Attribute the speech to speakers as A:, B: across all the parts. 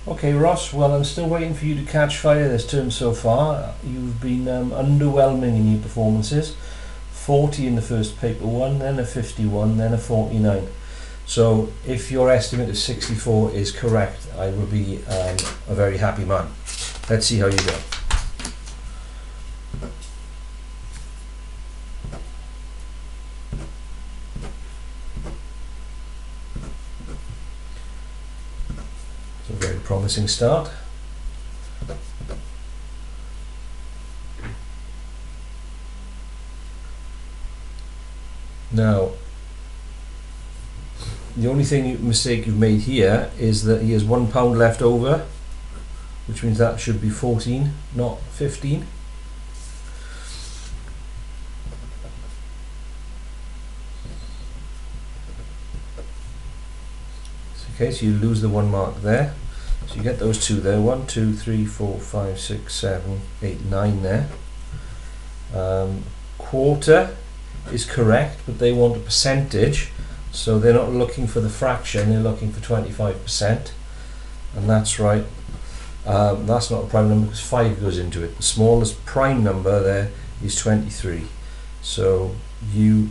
A: Okay, Ross, well, I'm still waiting for you to catch fire this term so far. You've been underwhelming in your performances. 40 in the first paper one, then a 51, then a 49. So if your estimate of 64 is correct, I will be a very happy man. Let's see how you go. It's a very promising start. Now, the only mistake you've made here is that he has £1 left over, which means that should be 14, not 15. Okay, so you lose the 1 mark there. So you get those 2 there. 1, 2, 3, 4, 5, 6, 7, 8, 9 there. Quarter is correct, but they want a percentage, so they're not looking for the fraction, they're looking for 25%, and that's right. That's not a prime number because 5 goes into it. The smallest prime number there is 23. So you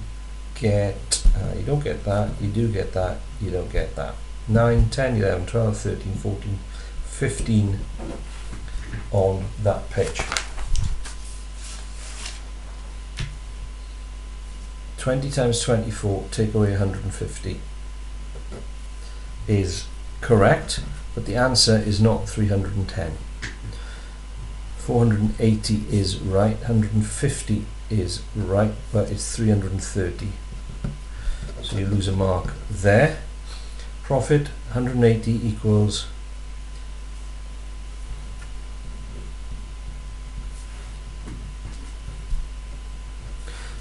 A: get, you don't get that, you do get that, you don't get that. 9, 10, 11, 12, 13, 14, 15 on that pitch. 20 times 24, take away 150 is correct, but the answer is not 310. 480 is right, 150 is right, but it's 330. So you lose a mark there. Profit 180 equals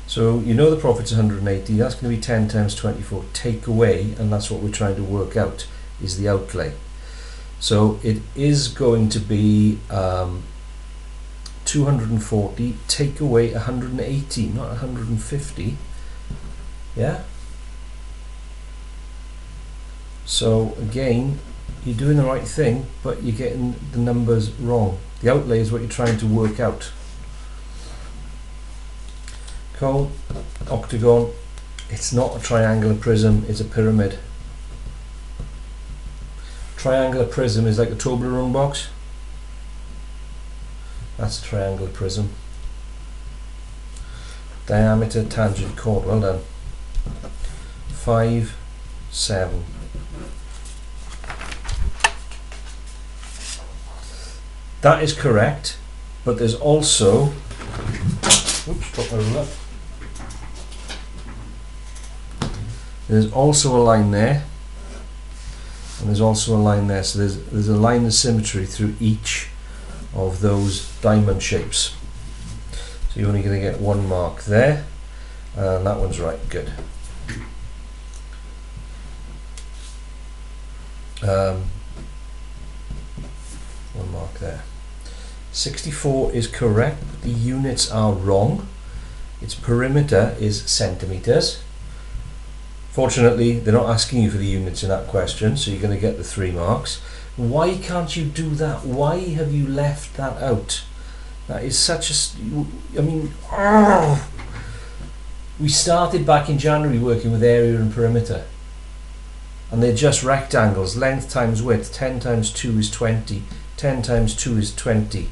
A: so you know the profit's 180, that's going to be 10 times 24, take away, and that's what we're trying to work out, is the outlay. So it is going to be 240, take away 180, not 150, yeah? So again, you're doing the right thing, but you're getting the numbers wrong. The outlay is what you're trying to work out. Code, octagon, it's not a triangular prism, it's a pyramid. Triangular prism is like a Toblerone box. That's a triangular prism. Diameter, tangent, chord, well done. 5, 7. That is correct, but there's also, oops, drop my ruler. There's also a line there, and there's also a line there, so there's a line of symmetry through each of those diamond shapes. So you're only going to get 1 mark there, and that one's right, good. One mark there. 64 is correct, but the units are wrong. Its perimeter is centimeters. Fortunately, they're not asking you for the units in that question, so you're going to get the 3 marks. Why can't you do that? Why have you left that out? That is such a... I mean... We started back in January working with area and perimeter. And they're just rectangles. Length times width. 10 times 2 is 20. 10 times 2 is 20.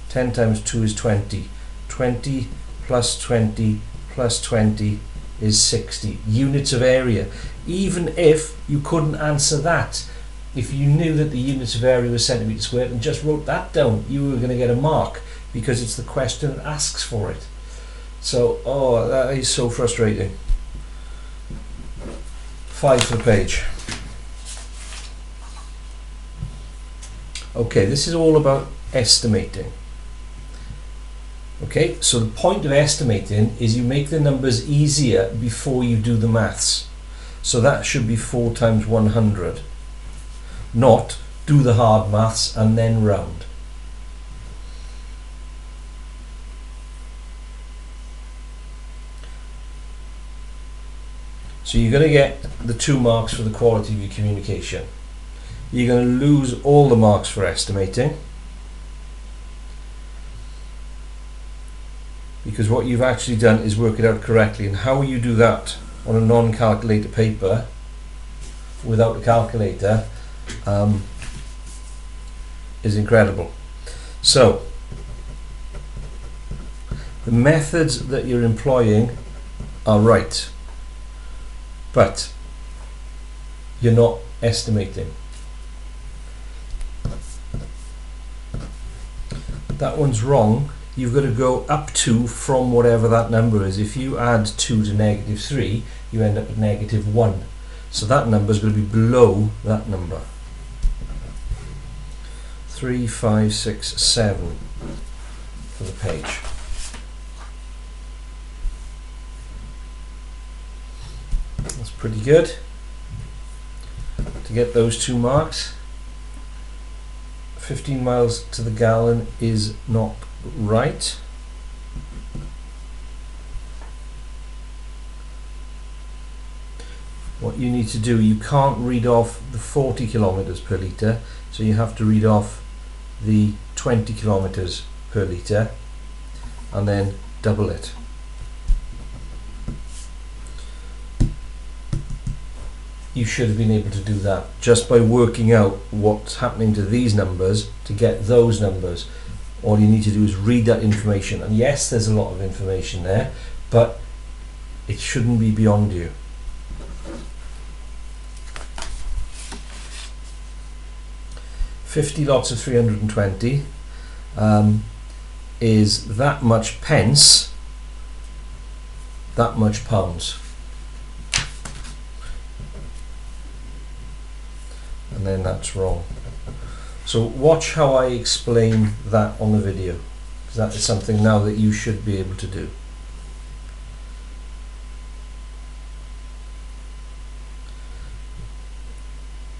A: 10 times 2 is 20. 20 plus 20 plus 20 is 60 units of area. Even if you couldn't answer that, if you knew that the units of area was centimetres squared and just wrote that down, you were going to get a mark because it's the question that asks for it. So, oh, that is so frustrating. 5 for the page. Okay, this is all about estimating. Okay, so the point of estimating is you make the numbers easier before you do the maths. So that should be 4 times 100. Not do the hard maths and then round. So you're going to get the 2 marks for the quality of your communication. you're going to lose all the marks for estimating, because what you've actually done is work it out correctly. And how you do that on a non-calculator paper without a calculator is incredible. So the methods that you're employing are right, but you're not estimating. That one's wrong. You've got to go up to from whatever that number is. If you add 2 to -3, you end up at -1. So that number is going to be below that number. 3, 5, 6, 7 for the page. That's pretty good to get those 2 marks. 15 miles to the gallon is not right. What you need to do, you can't read off the 40 kilometers per litre, so you have to read off the 20 kilometers per litre and then double it. You should have been able to do that just by working out what's happening to these numbers to get those numbers. All you need to do is read that information, and yes, there's a lot of information there, but it shouldn't be beyond you. $50 lots of 320 is that much pence, that much pounds. And then that's wrong. So watch how I explain that on the video, because that is something now that you should be able to do.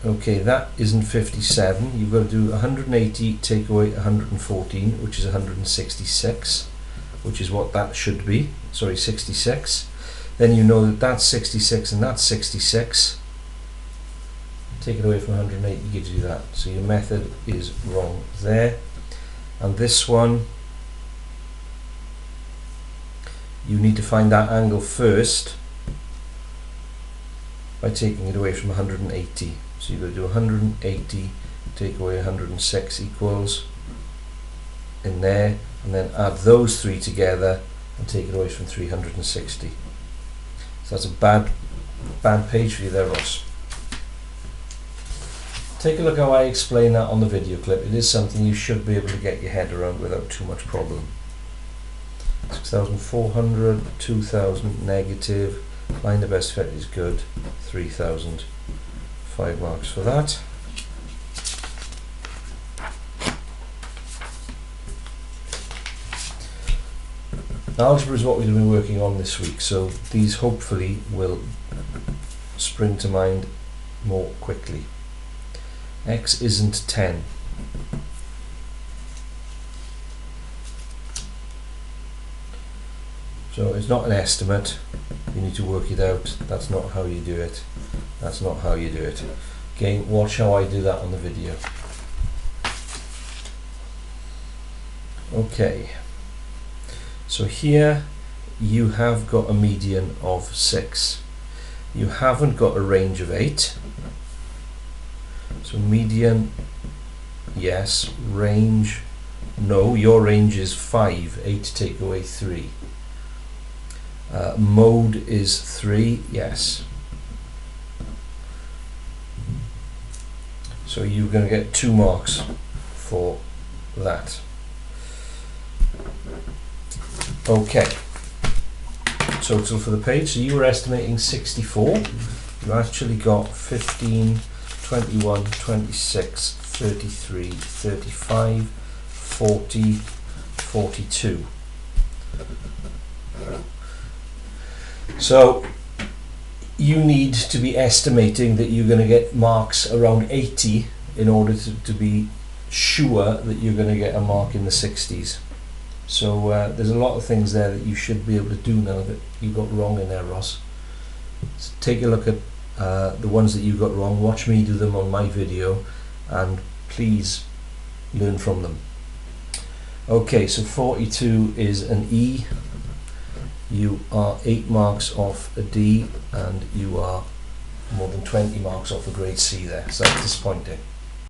A: Okay, that isn't 57. You've got to do 180 take away 114, which is 166, which is what that should be. Sorry, 66. Then you know that that's 66 and that's 66. Take it away from 180 gives you that. So your method is wrong there. And this one, you need to find that angle first by taking it away from 180. So you've got to do 180 take away 106 equals in there, and then add those 3 together and take it away from 360. So that's a bad page for you there, Ross. Take a look how I explain that on the video clip. It is something you should be able to get your head around without too much problem. 6,400, 2,000 negative, find the best fit is good, 3,000, 5 marks for that. Algebra is what we've been working on this week, so these hopefully will spring to mind more quickly. X isn't 10. So it's not an estimate. You need to work it out. That's not how you do it. That's not how you do it. Again, watch how I do that on the video. Okay. So here you have got a median of 6. You haven't got a range of 8. So median, yes. Range, no. Your range is 5. 8 take away 3. Mode is 3. Yes. So you're going to get 2 marks for that. Okay. Total for the page. So you were estimating 64. You actually got 15. 21, 26, 33, 35, 40, 42. So you need to be estimating that you're going to get marks around 80 in order to be sure that you're going to get a mark in the 60s. So there's a lot of things there that you should be able to do now that you got wrong in there, Ross. So take a look at the ones that you got wrong. Watch me do them on my video, and please learn from them. Okay, so 42 is an E. You are 8 marks off a D, and you are more than 20 marks off a grade C there, so that's disappointing.